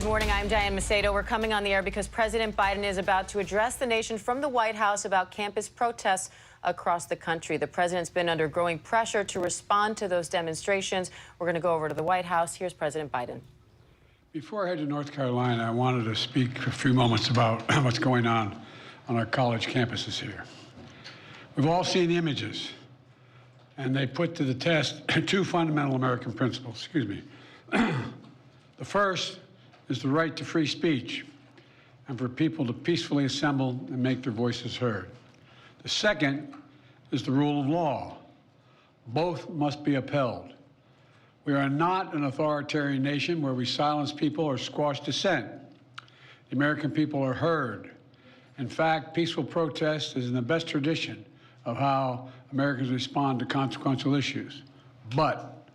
Good morning, I'm Diane Macedo. We're coming on the air because President Biden is about to address the nation from the White House about campus protests across the country. The president's been under growing pressure to respond to those demonstrations. We're going to go over to the White House. Here's President Biden. Before I head to North Carolina, I wanted to speak for a few moments about what's going on our college campuses here. We've all seen the images, and they put to the test two fundamental American principles. Excuse me. The first is the right to free speech and for people to peacefully assemble and make their voices heard. The second is the rule of law. Both must be upheld. We are not an authoritarian nation where we silence people or squash dissent. The American people are heard. In fact, peaceful protest is in the best tradition of how Americans respond to consequential issues. But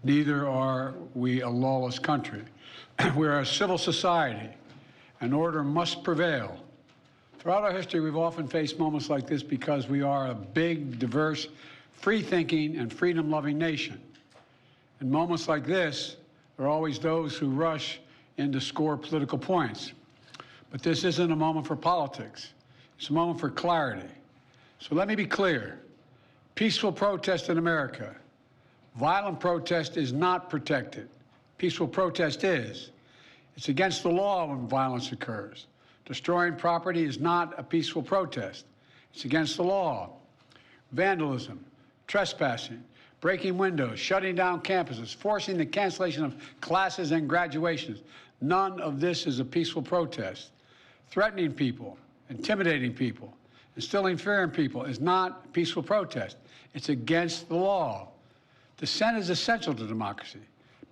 neither are we a lawless country. We are a civil society, and order must prevail. Throughout our history, we've often faced moments like this because we are a big, diverse, free-thinking, and freedom-loving nation. In moments like this, there are always those who rush in to score political points. But this isn't a moment for politics. It's a moment for clarity. So let me be clear. Peaceful protest in America. Violent protest is not protected. Peaceful protest is. It's against the law when violence occurs. Destroying property is not a peaceful protest. It's against the law. Vandalism, trespassing, breaking windows, shutting down campuses, forcing the cancellation of classes and graduations. None of this is a peaceful protest. Threatening people, intimidating people, instilling fear in people is not a peaceful protest. It's against the law. Dissent is essential to democracy,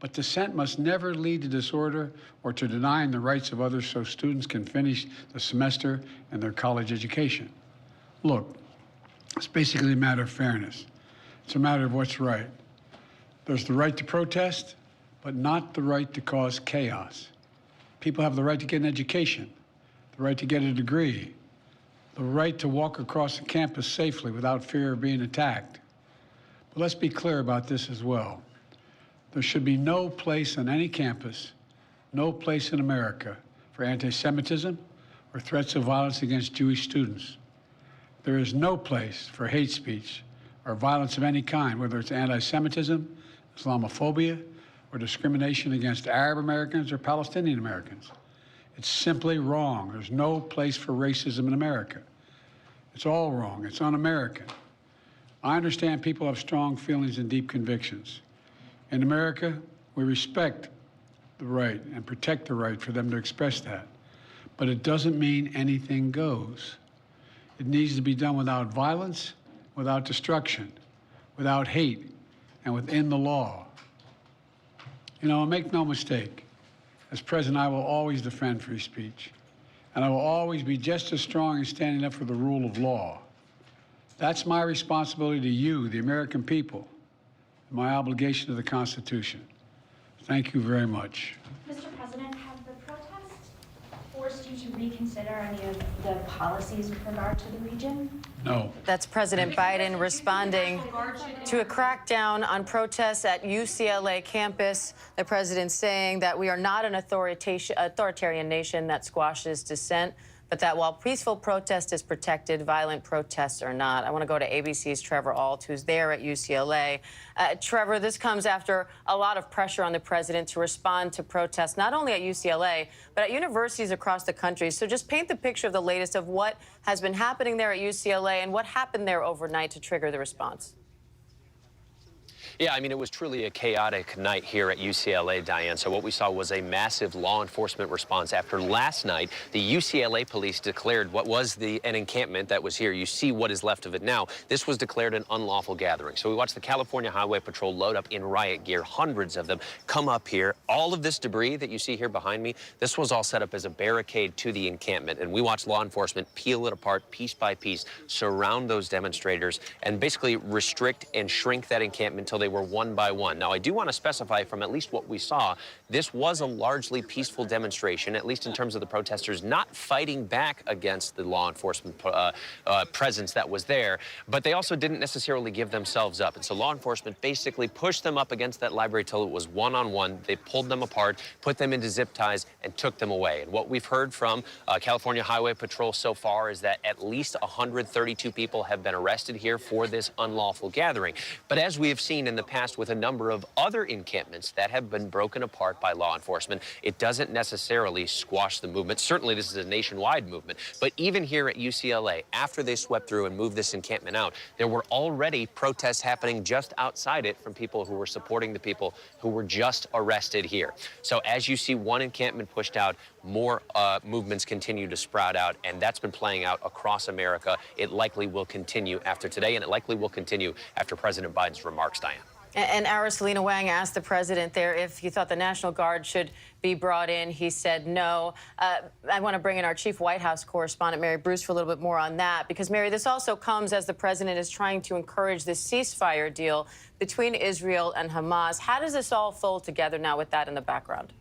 but dissent must never lead to disorder or to denying the rights of others so students can finish the semester and their college education. Look, it's basically a matter of fairness. It's a matter of what's right. There's the right to protest, but not the right to cause chaos. People have the right to get an education, the right to get a degree, the right to walk across the campus safely without fear of being attacked. But let's be clear about this as well. There should be no place on any campus, no place in America for anti-Semitism or threats of violence against Jewish students. There is no place for hate speech or violence of any kind, whether it's anti-Semitism, Islamophobia, or discrimination against Arab Americans or Palestinian Americans. It's simply wrong. There's no place for racism in America. It's all wrong. It's un-American. I understand people have strong feelings and deep convictions. In America, we respect the right and protect the right for them to express that. But it doesn't mean anything goes. It needs to be done without violence, without destruction, without hate, and within the law. You know, make no mistake, as president, I will always defend free speech, and I will always be just as strong in standing up for the rule of law. That's my responsibility to you, the American people, and my obligation to the Constitution. Thank you very much. Mr. President, have the protests forced you to reconsider any of the policies with regard to the region? No. That's President Biden responding to a crackdown on protests at UCLA campus. The president saying that we are not an authoritarian nation that squashes dissent, but that while peaceful protest is protected, violent protests are not. I want to go to ABC's Trevor Ault, who's there at UCLA. Trevor, this comes after a lot of pressure on the president to respond to protests, not only at UCLA, but at universities across the country. So just paint the picture of the latest of what has been happening there at UCLA and what happened there overnight to trigger the response. Yeah, I mean, it was truly a chaotic night here at UCLA, Diane. So what we saw was a massive law enforcement response after last night. The UCLA police declared what was an encampment that was here. You see what is left of it now. This was declared an unlawful gathering. So we watched the California Highway Patrol load up in riot gear, hundreds of them come up here. All of this debris that you see here behind me, this was all set up as a barricade to the encampment. And we watched law enforcement peel it apart piece by piece, surround those demonstrators, and basically restrict and shrink that encampment until they they were one by one. Now, I do want to specify from at least what we saw, this was a largely peaceful demonstration, at least in terms of the protesters not fighting back against the law enforcement presence that was there, but they also didn't necessarily give themselves up. And so law enforcement basically pushed them up against that library till it was one-on-one. They pulled them apart, put them into zip ties, and took them away. And what we've heard from California Highway Patrol so far is that at least 132 people have been arrested here for this unlawful gathering. But as we have seen in the past with a number of other encampments that have been broken apart by law enforcement, it doesn't necessarily squash the movement. Certainly, this is a nationwide movement. But even here at UCLA, after they swept through and moved this encampment out, there were already protests happening just outside it from people who were supporting the people who were just arrested here. So as you see one encampment pushed out, more movements continue to sprout out, and that's been playing out across America. It likely will continue after today, and it likely will continue after President Biden's remarks, Diane. And our Selena Wang asked the president there if he thought the National Guard should be brought in. He said no. I want to bring in our chief White House correspondent, Mary Bruce, for a little bit more on that, because, Mary, this also comes as the president is trying to encourage this ceasefire deal between Israel and Hamas. How does this all fold together now with that in the background?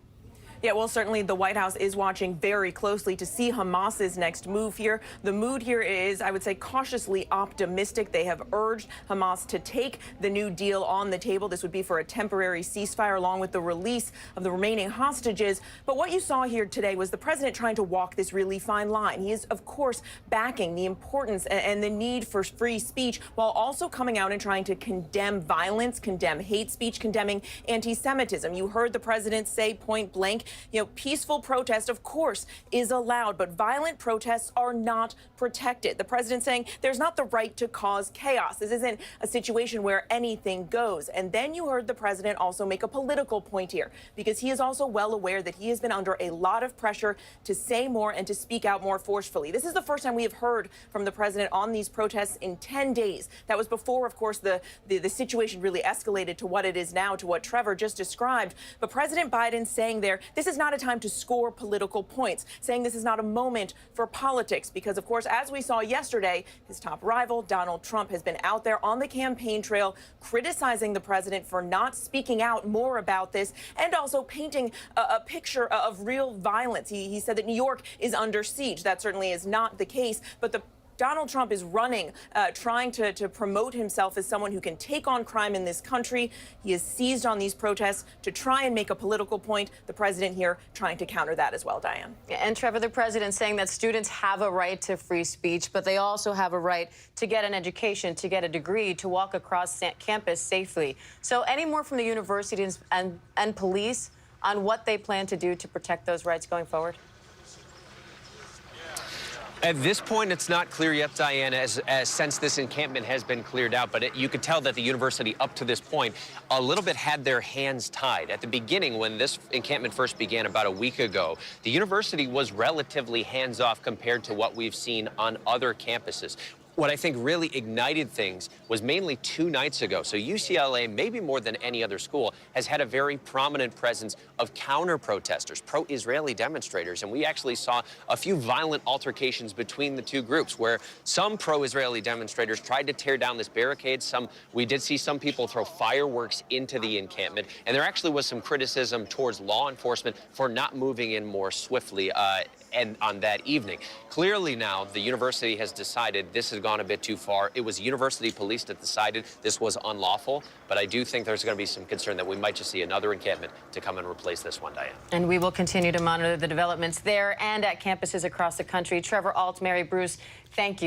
Yeah, well, certainly the White House is watching very closely to see Hamas's next move here. The mood here is, I would say, cautiously optimistic. They have urged Hamas to take the new deal on the table. This would be for a temporary ceasefire along with the release of the remaining hostages. But what you saw here today was the president trying to walk this really fine line. He is, of course, backing the importance and the need for free speech while also coming out and trying to condemn violence, condemn hate speech, condemning anti-Semitism. You heard the president say point blank, peaceful protest, of course, is allowed, but violent protests are not protected. The president saying there's not the right to cause chaos. This isn't a situation where anything goes. And then you heard the president also make a political point here, because he is also well aware that he has been under a lot of pressure to say more and to speak out more forcefully. This is the first time we have heard from the president on these protests in 10 days. That was before, of course, the situation really escalated to what it is now, to what Trevor just described. But President Biden saying there, this is not a time to score political points, saying this is not a moment for politics, because, of course, as we saw yesterday, his top rival, Donald Trump, has been out there on the campaign trail criticizing the president for not speaking out more about this and also painting a picture of real violence. He said that New York is under siege. That certainly is not the case, but Donald Trump is running, trying to promote himself as someone who can take on crime in this country. He has seized on these protests to try and make a political point. The president here trying to counter that as well, Diane. And Trevor, the president saying that students have a right to free speech, but they also have a right to get an education, to get a degree, to walk across campus safely. So any more from the universities and police on what they plan to do to protect those rights going forward? At this point, it's not clear yet, Diane, as since this encampment has been cleared out. But you could tell that the university, up to this point, a little bit had their hands tied. At the beginning, when this encampment first began about a week ago, the university was relatively hands-off compared to what we've seen on other campuses. What I think really ignited things was mainly 2 nights ago. So UCLA, maybe more than any other school, has had a very prominent presence of counter-protesters, pro-Israeli demonstrators. And we actually saw a few violent altercations between the two groups where some pro-Israeli demonstrators tried to tear down this barricade. We did see some people throw fireworks into the encampment. And there actually was some criticism towards law enforcement for not moving in more swiftly and on that evening. Clearly now, the university has decided this has gone a bit too far. It was university police that decided this was unlawful, but I do think there's going to be some concern that we might just see another encampment to come and replace this one, Diane. And we will continue to monitor the developments there and at campuses across the country. Trevor Ault, Mary Bruce, thank you.